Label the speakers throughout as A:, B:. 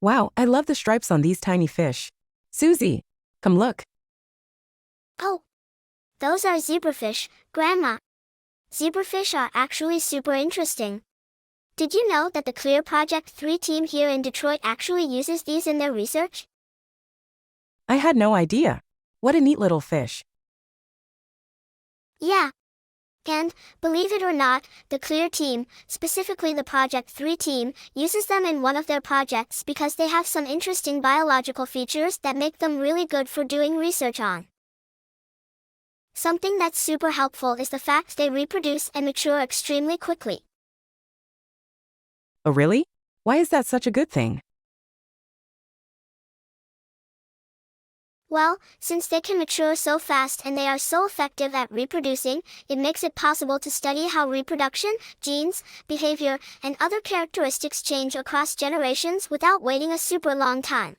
A: Wow, I love the stripes on these tiny fish. Susie, come look.
B: Oh, those are zebrafish, Grandma. Zebrafish are actually super interesting. Did you know that the CLEAR Project 3 team here in Detroit actually uses these in their research?
A: I had no idea. What a neat little fish.
B: Yeah. And, believe it or not, the CLEAR team, specifically the Project 3 team, uses them in one of their projects because they have some interesting biological features that make them really good for doing research on. Something that's super helpful is the fact they reproduce and mature extremely quickly.
A: Oh really? Why is that such a good thing?
B: Well, since they can mature so fast and they are so effective at reproducing, it makes it possible to study how reproduction, genes, behavior, and other characteristics change across generations without waiting a super long time.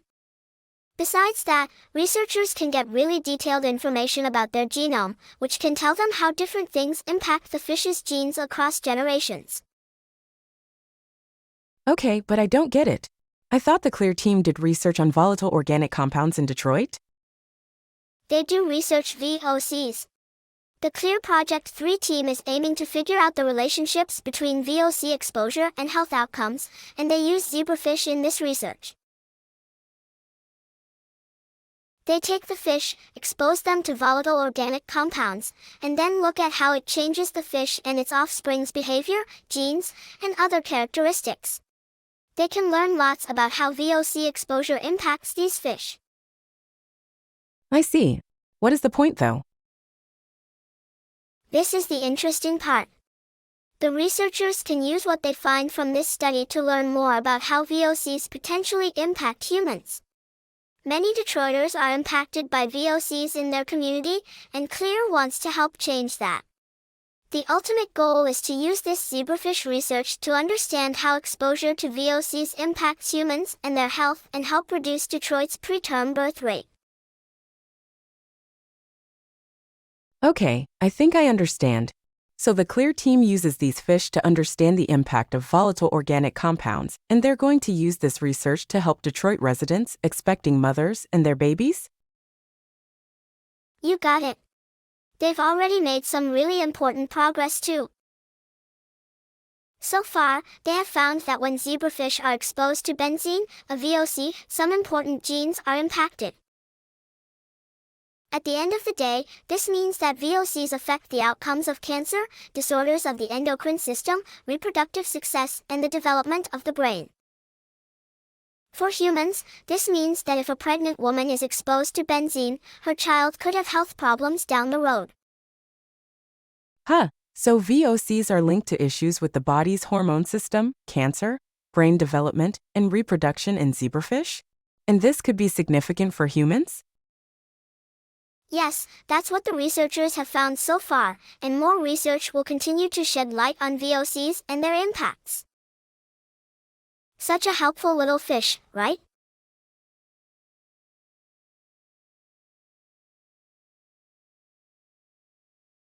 B: Besides that, researchers can get really detailed information about their genome, which can tell them how different things impact the fish's genes across generations.
A: Okay, but I don't get it. I thought the CLEAR team did research on volatile organic compounds in Detroit?
B: They do research VOCs. The CLEAR Project 3 team is aiming to figure out the relationships between VOC exposure and health outcomes, and they use zebrafish in this research. They take the fish, expose them to volatile organic compounds, and then look at how it changes the fish and its offspring's behavior, genes, and other characteristics. They can learn lots about how VOC exposure impacts these fish.
A: I see. What is the point though?
B: This is the interesting part. The researchers can use what they find from this study to learn more about how VOCs potentially impact humans. Many Detroiters are impacted by VOCs in their community, and CLEAR wants to help change that. The ultimate goal is to use this zebrafish research to understand how exposure to VOCs impacts humans and their health and help reduce Detroit's preterm birth rate.
A: Okay, I think I understand. So the CLEAR team uses these fish to understand the impact of volatile organic compounds, and they're going to use this research to help Detroit residents, expecting mothers, and their babies?
B: You got it. They've already made some really important progress too. So far, they have found that when zebrafish are exposed to benzene, a VOC, some important genes are impacted. At the end of the day, this means that VOCs affect the outcomes of cancer, disorders of the endocrine system, reproductive success, and the development of the brain. For humans, this means that if a pregnant woman is exposed to benzene, her child could have health problems down the road.
A: Huh, so VOCs are linked to issues with the body's hormone system, cancer, brain development, and reproduction in zebrafish? And this could be significant for humans?
B: Yes, that's what the researchers have found so far, and more research will continue to shed light on VOCs and their impacts. Such a helpful little fish, right?